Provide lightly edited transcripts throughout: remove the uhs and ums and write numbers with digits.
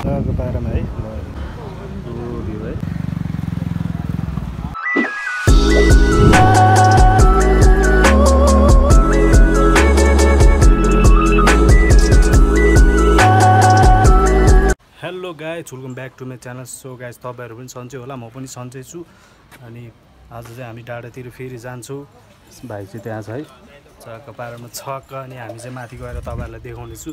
जग्गाको पारामा है भ्यू है। Hello guys, welcome back to my channel. So guys, तपाईँहरू पनि सन्चै होला, म पनि सन्चै छु। अनि आज चाहिँ हामी डाँडातिर फेरि जान्छौँ। भाइ चाहिँ त्यहाँ छ है, चक्क पारामा छक्क। अनि हामी चाहिँ माथि गएर तपाईँहरूलाई देखाउनेछु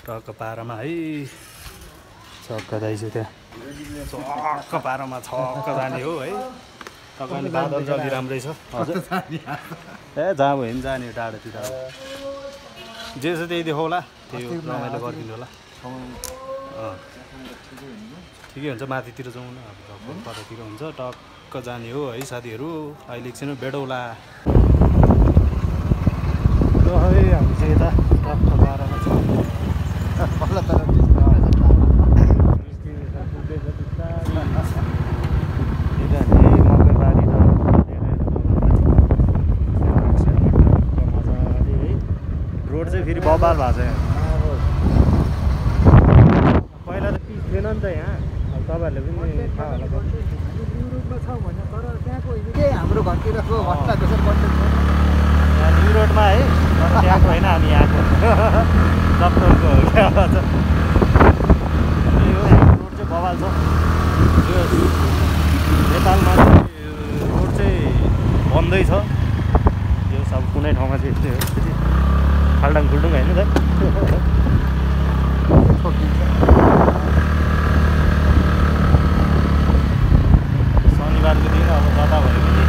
टक्क पारामा है। छक्क दाइ चाहिँ त्यहाँ छक्क पारामा छक्क जाने हो है। टक्क अनि बादल जति राम्रै छ हजुर। ए जहाँ भयो भने जाने डाँडातिर जे छ त्यही देखाउला, त्यही रमाइलो गरिदिनु होला। ठिकै हुन्छ, माथितिर जाउँ न। अब कतातिर हुन्छ टक्क जाने हो है साथीहरू। अहिले एकछिन भेटौँला। है हामी चाहिँ यता टक्क पारामा छ। रोड चाहिँ फेरि बबाल भएको छ यहाँ। पहिला त पिच थिएन नि त यहाँ। अब तपाईँहरूले पनि थाहा होला हाम्रो घरतिरको घटना कसरी कन्टेन्ट छ न्यु रोडमा है। त्यहाँको होइन, हामी यहाँको दप्तरको हो क्या। त्यही हो, यहाँ रोड चाहिँ बबाल छ। यो नेपालमा रोड चाहिँ बन्दै छ। यो सब कुनै ठाउँमा चाहिँ यस्तै हो, फेरि खाल्डाङ खुल्डुङ होइन त। शनिबारको दिन अब जता भयो पनि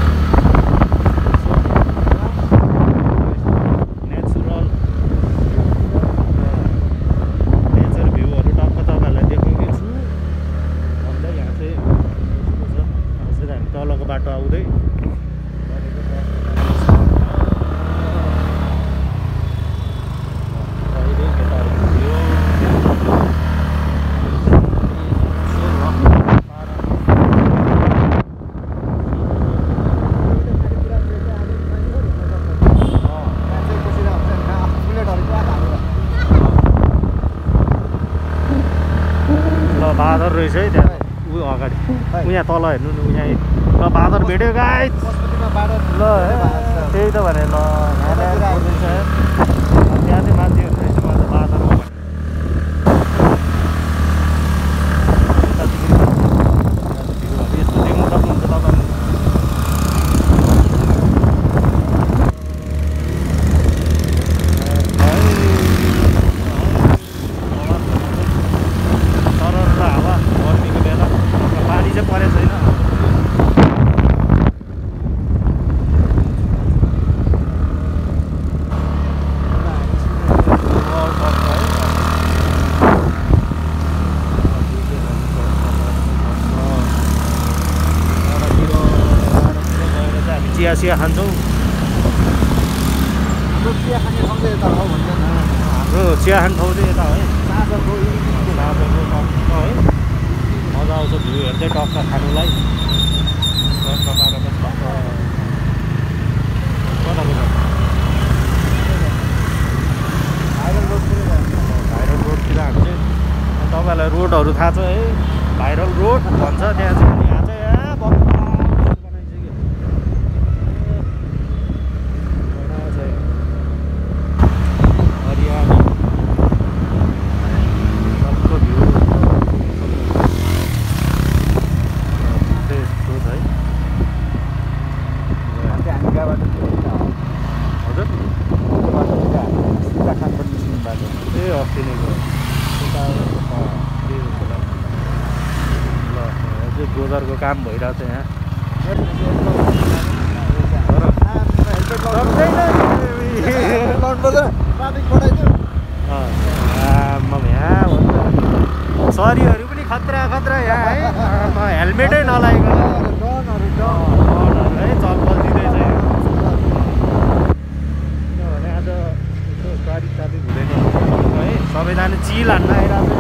नेचर भ्यूहरू टक्क तपाईँहरूलाई देखाउँदै छु। अन्त यहाँ चाहिँ हामी तलको बाटो आउँदै बाँदर रहेछ है त्यहाँ उयो अगाडि। यहाँ तल हेर्नु न, यहाँ बाँदर भेट्यो गाइस। ल त्यही त भने ल त्यहाँ चाहिँ मान्छेहरू रहेछ बाँदर। यस्तो देख्नु सक्नुहुन्छ तपाईँले। चिया खान्छौँ। हाम्रो चिया खाने ठाउँ चाहिँ यता हो भन्छ न। हाम्रो चिया खाने ठाउँ चाहिँ यता है, साँझको टक्क है। मजा आउँछ भ्यू हेर्दै टक्क खानुलाई। टक्क पारामा टक्क भाइरल रोडतिर हामी चाहिँ तपाईँहरूलाई रोडहरू थाहा छ है। भाइरल रोड भन्छ त्यहाँ चाहिँ। यहाँ चाहिँ गोजरको काम भइरहेको छ यहाँ। सरीहरू पनि खतरा खतरा यहाँ है। हेलमेटै नलागेको है, चलपल दिँदैछ किनभने आज ट्राफिक हुँदैन है। सबैजना चिल हान्न आइरहेको छ।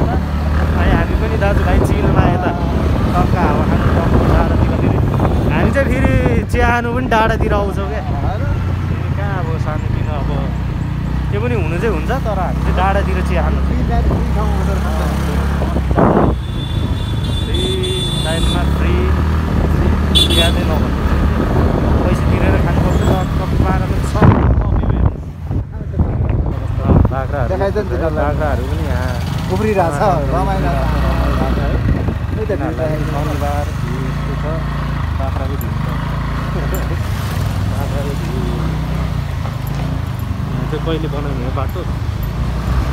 हामी पनि दाजुभाइ चिलमा यता टक्क हावा खानु टक्क डाँडातिर फेरि हामी चाहिँ फेरि चिया खानु पनि डाँडातिर आउँछौँ क्या। फेरि कहाँ अब सानोतिनो अब त्यो पनि हुनु चाहिँ हुन्छ, तर हामी चाहिँ डाँडातिर चिया खानु। बाख्राहरू पनि यहाँ उफ्रिरहेछ रमाइलो शनिबार भ्यू यस्तो छ बाख्राको भ्यू बाख्राको भ्यू यहाँ चाहिँ कहिले बनाउने हो बाटो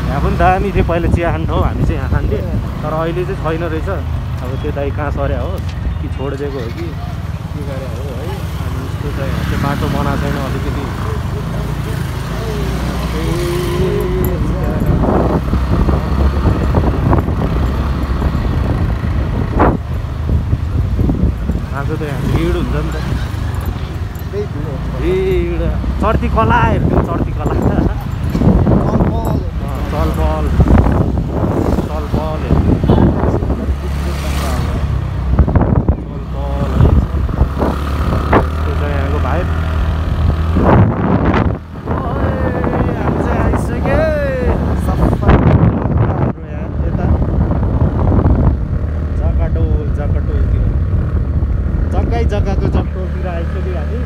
यहाँ पनि दामी थियो पहिला चिया खाने ठाउँ हामी चाहिँ यहाँ खान्थ्यो तर अहिले चाहिँ छैन रहेछ अब त्यो दाइ कहाँ सर्या हो कि छोडिदिएको हो कि के गरे हो है अनि यस्तो चाहिँ यहाँ चाहिँ बाटो बनाएको छैन अलिकति आज त यहाँ भिड हुन्छ नि त भिड चर्ती कला हेर्थ्यौँ चर्ती कला चलपल चलपल हेर्थ्यौँ चलपल है त्यो चाहिँ यहाँको भाइब हामी चाहिँ आइसक्यो हाम्रो यहाँ यता जग्गाटोलतिर जग्गाको चक्टोलतिर आइसक्यो हामी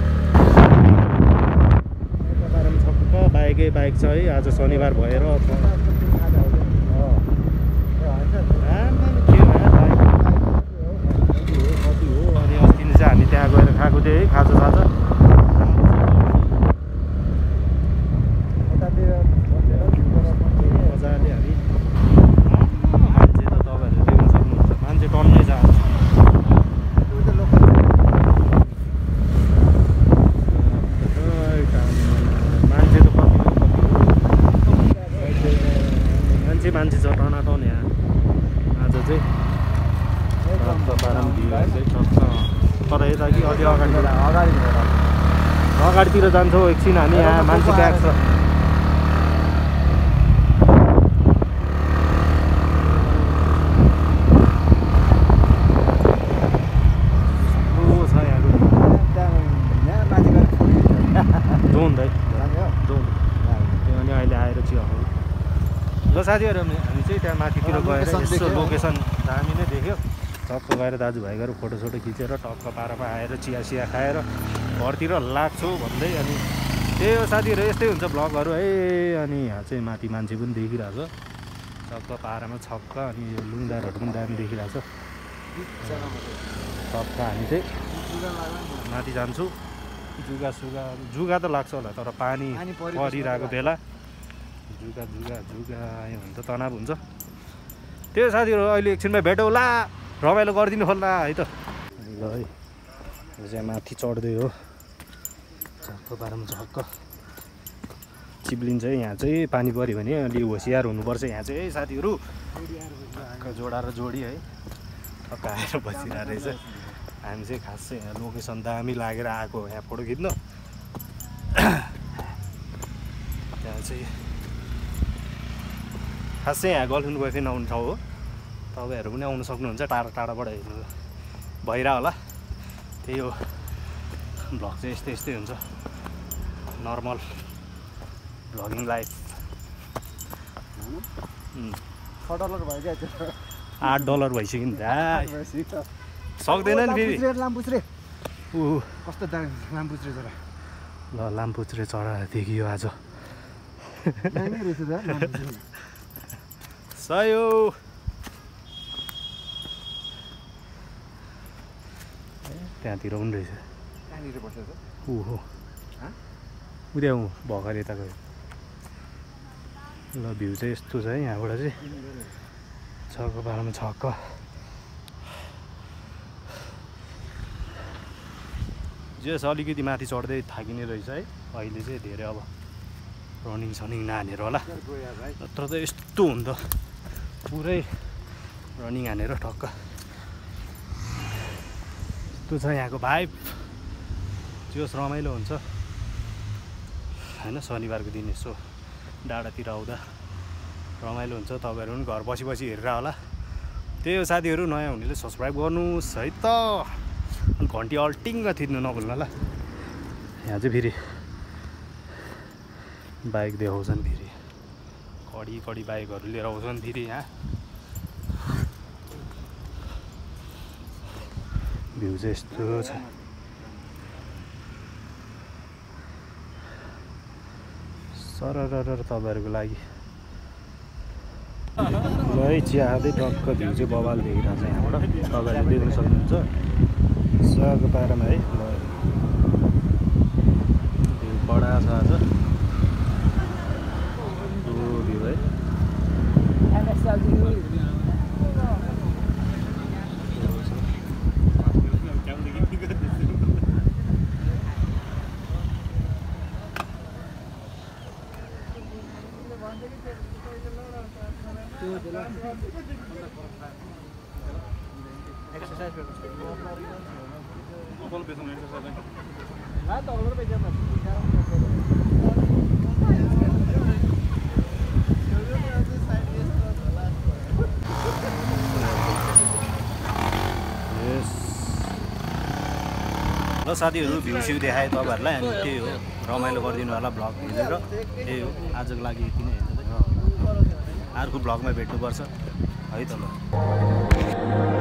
बारेमा छक्क बाइकै बाइक छ है आज शनिबार भएर कति हो अनि अस्ति नै चाहिँ हामी त्यहाँ गएर खाएको थियौँ है खाजा साजा मजाले हामी मान्छे त तपाईँहरूले देख्न सक्नुहुन्छ मान्छे टन्नै छ मान्छे छ टनाटन यहाँ आज चाहिँ तर यता कि अलि अगाडितिर जान्छौँ एकछिन हामी यहाँ मान्छे ब्याग छ जोन भाइ जोन त्यो अनि अहिले आएर चिया हो ल साथीहरू हामी चाहिँ त्यहाँ माथितिर गएर यसो लोकेसन दामी नै देख्यो टक्क गएर दाजुभाइहरू फोटोसोटो खिचेर टक्क पारामा आएर चिया सिया खाएर घरतिर लाग्छु भन्दै अनि त्यही हो साथीहरू यस्तै हुन्छ भ्लगहरू है अनि यहाँ चाहिँ माथि मान्छे पनि देखिरहेको छ टक्क पारामा छक्क अनि यो लुङदारहरू पनि दामी देखिरहेको छ टक्क हामी चाहिँ माथि जान्छु जुगा त लाग्छ होला तर पानी परिरहेको बेला जुगा आयो भने त तनाव हुन्छ त्यो साथीहरू अहिले एकछिनमा भेटौँला रमाइलो गरिदिनु होला है त ल है यो चाहिँ माथि चढ्दै हो छक्क पारामा छक्क चिप्लिन्छ है यहाँ चाहिँ पानी पऱ्यो भने अलि होसियार हुनुपर्छ यहाँ चाहिँ है साथीहरू जोडा र जोडी है टक्क आएर बसिरहेको रहेछ हामी चाहिँ खास चाहिँ यहाँ लोकेसन दामी लागेर आएको यहाँ फोटो खिच्न त्यहाँ चाहिँ खास चाहिँ यहाँ गर्लफ्रेन्ड बोयफ्रेन्ड आउने ठाउँ हो तपाईँहरू पनि आउनु सक्नुहुन्छ टाढा टाढाबाट हेर्नु भइरह होला त्यही हो भ्लग चाहिँ यस्तै हुन्छ नर्मल भ्लगिङ लाइफ $6 भयो क्या $8 भइसक्यो नि दाइ सक्दैन नि फेरि लामपुच्छ्रे ऊ कस्तो लामपुच्छ्रे चरा ल लामपुच्छ्रे चरा देखियो आज सयो त्यहाँतिर पनि रहेछ ऊ हो उद्या भर्खर यता गयो ल भ्यू चाहिँ यस्तो छ है यहाँबाट चाहिँ छक्क पारामा छक्क जस अलिकति माथि चढ्दै थाकिने रहेछ है अहिले चाहिँ धेरै अब रनिङ सनिङ नहानेर होला नत्र त यस्तो हुन्छ पुरै रनिङ हानेर ठक्क यस्तो छ यहाँको भाइब जोस् रमाइलो हुन्छ होइन शनिबारको दिन यसो डाँडातिर आउँदा रमाइलो हुन्छ तपाईँहरू पनि घर बसी बसी हेरेर होला त्यही हो साथीहरू नयाँ हुनेले सब्सक्राइब गर्नुहोस् है त अनि घन्टी अल्टिङ्ग थिच्नु नभुल्नु ल यहाँ चाहिँ फेरि बाइक देखाउँछन् फेरि कडी बाइकहरू लिएर आउँछन् फेरि यहाँ भ्यू चाहिँ यस्तो छ सरर तपाईँहरूको लागि है चिया खाँदै टक्क भ्यू चाहिँ बबाल देखिरहेको छ यहाँबाट तपाईँहरूले देख्न सक्नुहुन्छ सुवाको पारामा है भ्यू बडा छ आज भ्यू है ल साथीहरू भ्यू स्यू देखाएँ तपाईँहरूलाई अनि त्यही हो रमाइलो गरिदिनु होला भ्लग हेरेर त्यही हो आजको लागि यति नै हेर्नु अर्को भ्लगमा भेट्नुपर्छ है त ल